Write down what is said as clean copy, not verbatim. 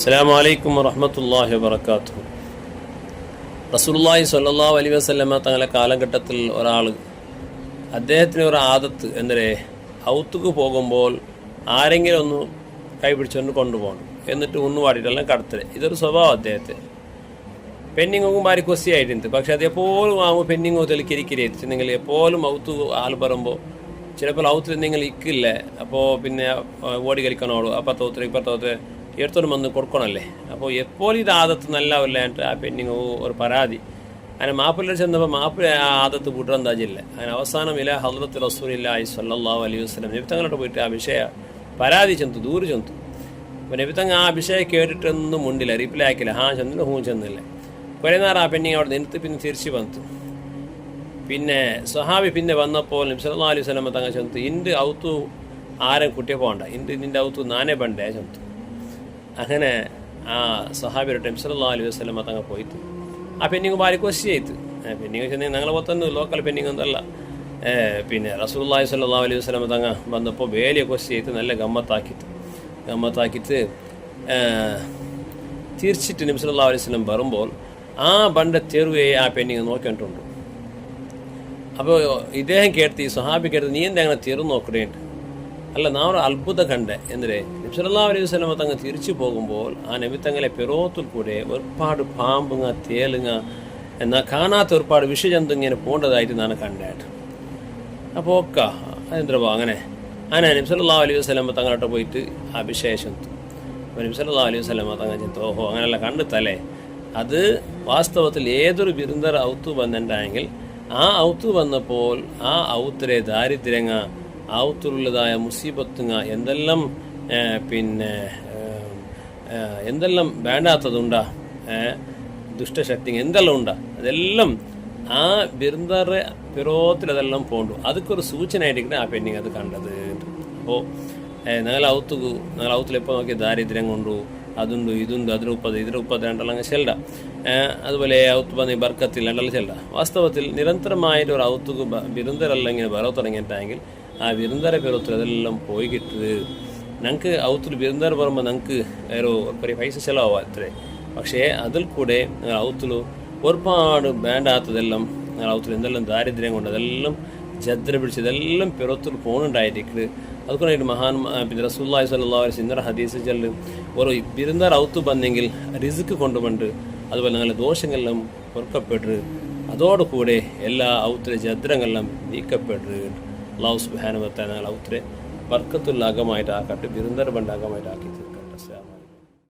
അസ്സലാമു അലൈക്കും വറഹ്മത്തുള്ളാഹി വബറകാതുഹു. റസൂലുള്ളാഹി സ്വല്ലല്ലാഹു അലൈഹി വസല്ലമ തങ്ങളുടെ കാലഘട്ടത്തിൽ ഒരാൾ അദ്ദേഹത്തിന് ഒരു ആദത്ത് എന്തേ ഔത്തുക്ക് പോകുമ്പോൾ ആരെങ്കിലും ഒന്ന് കൈപിടിച്ചുകൊണ്ട് കൊണ്ടുപോകണം, എന്നിട്ട് ഉണ്ണുപാടിയിട്ടെല്ലാം കടത്തല്. ഇതൊരു സ്വഭാവം അദ്ദേഹത്തെ. പെണ്ണിങ്ങും ഭാര്യ കൊസിയായിട്ടുണ്ട്. പക്ഷെ അത് എപ്പോഴും ആകുമ്പോൾ പെണ്ണിങ്ങോ തെളിക്കരിക്കരുത്. നിങ്ങൾ എപ്പോഴും ഔത്ത് ആൾ പറയുമ്പോൾ ചിലപ്പോൾ ഔത്തിൽ നിങ്ങൾ ഇക്കില്ലേ, അപ്പോൾ പിന്നെ ഓടി കളിക്കണോളൂ, അപ്പത്തോത്ത് ഇപ്പത്തോത്ത് എടുത്തോണ്ട് വന്ന് കൊടുക്കണമല്ലേ. അപ്പോൾ എപ്പോഴും ഇത് ആദത്ത് നല്ല വല്ലാണ്ട് ആ പെണ്ണിങ്ങോ ഒരു പരാതി അങ്ങനെ മാപ്പിള്ള ചെന്നപ്പോൾ മാപ്പിള ആ ആദത്ത് കൂട്ടാൻ താജില്ല. അങ്ങനെ അവസാനം ഇല ഹദ്റത്ത് റസൂലുള്ളാഹി സ്വല്ലല്ലാഹു അലൈഹി വസല്ലം നബിത്തങ്ങളോട് പോയിട്ട് ആ വിഷയം പരാതി ചെന്നു, ദൂരെ ചെന്നു. അപ്പോൾ നബിത്തങ്ങ ആ വിഷയം കേട്ടിട്ടൊന്നും മുണ്ടില്ല, റിപ്ലൈ ആക്കില്ല. ചെന്നില്ല, ചെന്നില്ല. കുറേ നേരം ആ പെണ്ണിങ് അവിടെ നിന്നിട്ട് പിന്നെ തിരിച്ച് വന്നു. പിന്നെ സ്വഹാബി പിന്നെ വന്നപ്പോൾ നബി സല്ലല്ലാഹു അലൈഹി വസല്ലം തങ്ങൾ ചെന്നു, ഇൻ്റെ ഔത്തു ആരും കുട്ടിയെ പോകണ്ട, നിൻ്റെ ഔത്തു നാനേ പണ്ടേ ചെന്നു. അങ്ങനെ ആ സ്വഹാബിയുടെ നബി സല്ലല്ലാഹു അലൈഹി വസല്ലം തങ്ങൾ പോയിട്ട് ആ പെണ്ണിങ് ഭാര്യ കൊശി ചെയ്ത്. പെണ്ണിങ് ചെന്നെങ്കിൽ ഞങ്ങളെ പോത്തന്നെ ലോക്കൽ പെണ്ണിങ് ഒന്നല്ല. പിന്നെ റസൂലുള്ളാഹി സ്വല്ലല്ലാഹു അലൈഹി വസല്ലം തങ്ങൾ വന്നപ്പോൾ വേലിയെ കൊശി ചെയ്ത് നല്ല ഗമ്മത്താക്കിയിട്ട് തിരിച്ചിട്ട് നബി സല്ലല്ലാഹു അലൈഹി വസല്ലം വരുമ്പോൾ ആ ബണ്ട തെരുവേ ആ പെണ്ണിങ് നോക്കിയിട്ടുണ്ട്. അപ്പോൾ ഇദ്ദേഹം കേട്ട്, ഈ സ്വഹാബി കേട്ട്, നീ എന്താ അങ്ങനെ തെരു നോക്കണേണ്ട്? അല്ല, നാം ഒരു അത്ഭുതം കണ്ടേ എന്നേ. നബി സല്ലല്ലാഹു അലൈഹി വസല്ലം തങ്ങൾ തിരിച്ചു പോകുമ്പോൾ ആ നബി തങ്ങളെ പെരോത്തിൽ കൂടെ ഒരുപാട് പാമ്പുങ്ങ തേലുങ്ങ എന്നാൽ കാണാത്ത ഒരുപാട് വിഷജന്തു ഇങ്ങനെ പോകേണ്ടതായിട്ട് ഞാൻ കണ്ടായിട്ട്. അപ്പോൾ ഒക്കെ അതെന്തോ അങ്ങനെ നബി സല്ലല്ലാഹു അലൈഹി വസല്ലം തങ്ങളോട്ട് പോയിട്ട് അഭിഷേകം. അപ്പോൾ നബി സല്ലല്ലാഹു അലൈഹി വസല്ലം തങ്ങൾ ചെന്ന്, ഓഹോ അങ്ങനെയല്ല കണ്ടെത്തല്ലേ. അത് വാസ്തവത്തിൽ ഏതൊരു ബിരുദർ ഔത്ത് വന്നിട്ടുണ്ടെങ്കിൽ ആ ഔത്ത് വന്നപ്പോൾ ആ ഔത്തിലെ ദാരിദ്ര്യങ്ങ, ഔത്തിലുള്ളതായ മുസീബത്തുങ്ങ, എന്തെല്ലാം പിന്നെ എന്തെല്ലാം വേണ്ടാത്തതുണ്ടാ, ദുഷ്ടശക്തി എന്തെല്ലാം ഉണ്ടാ, അതെല്ലാം ആ ബിരുദറെ പിറോത്തിൽ അതെല്ലാം പോണ്ടു. അതൊക്കെ ഒരു സൂചനയായിട്ടിരിക്കണേ ആ പെണ്ണിങ് അത് കണ്ടത്. അപ്പോൾ ഞങ്ങൾ ഔത്തിൽ എപ്പോൾ നോക്കി ദാരിദ്ര്യം കൊണ്ടു, അതുണ്ട് ഇതുണ്ട്, ഇതിലുപ്പത് രണ്ടെല്ലാം ചെല്ല. അതുപോലെ ഔത്ത് വന്ന് ബർക്കത്തിൽ രണ്ടെല്ലാം ചെല്ല. വാസ്തവത്തിൽ നിരന്തരമായിട്ട് ഒരു ഔത്തുക്ക് ബിരുദരെല്ലാം ഇങ്ങനെ വരവ് തുടങ്ങിയിട്ടാണെങ്കിൽ ആ ബിരുദരെ പേരത്തിൽ അതെല്ലാം പോയി കിട്ടത്. ഞങ്ങൾക്ക് ഔത്തിൽ ബിരുദർ പറയുമ്പോൾ ഞങ്ങൾക്ക് ഒരു പൈസ ചിലവാകും അത്രേ. പക്ഷേ അതിൽ കൂടെ ഞങ്ങൾ ഔത്തിൽ ഒരുപാട് വേണ്ടാത്തതെല്ലാം, ഞങ്ങൾ ഔത്തിൽ എന്തെല്ലാം ദാരിദ്ര്യം കൊണ്ട് അതെല്ലാം ജദ്ര പിടിച്ച് ഇതെല്ലാം പിറത്തിൽ പോകുന്നുണ്ടായിരിക്കുന്നത്. അതുകൊണ്ടായിട്ട് പിന്നെ റസൂലുള്ളാഹി സ്വല്ലല്ലാഹു അലൈഹി വസല്ലം ഹദീസ് ചെല്ലും, ഒരു ബിരുദർ ഔത്ത് വന്നെങ്കിൽ റിസ്ക് കൊണ്ടുകൊണ്ട് അതുപോലെ ഞങ്ങളുടെ ദോഷങ്ങളെല്ലാം പൊറുക്കപ്പെട്ട് അതോടുകൂടെ എല്ലാ ഔത്തിലെ ജദ്രങ്ങളെല്ലാം നീക്കപ്പെട്ട് അല്ലാഹു സുബ്ഹാനഹു വ തആല ഞങ്ങൾ ഔത്തിലെ ബർക്കത്തുള്ള അകമായിട്ട് ആക്കട്ടെ, ബിരുദർ ബണ്ടാകമായിട്ട് ആക്കി തീർക്കട്ടെ.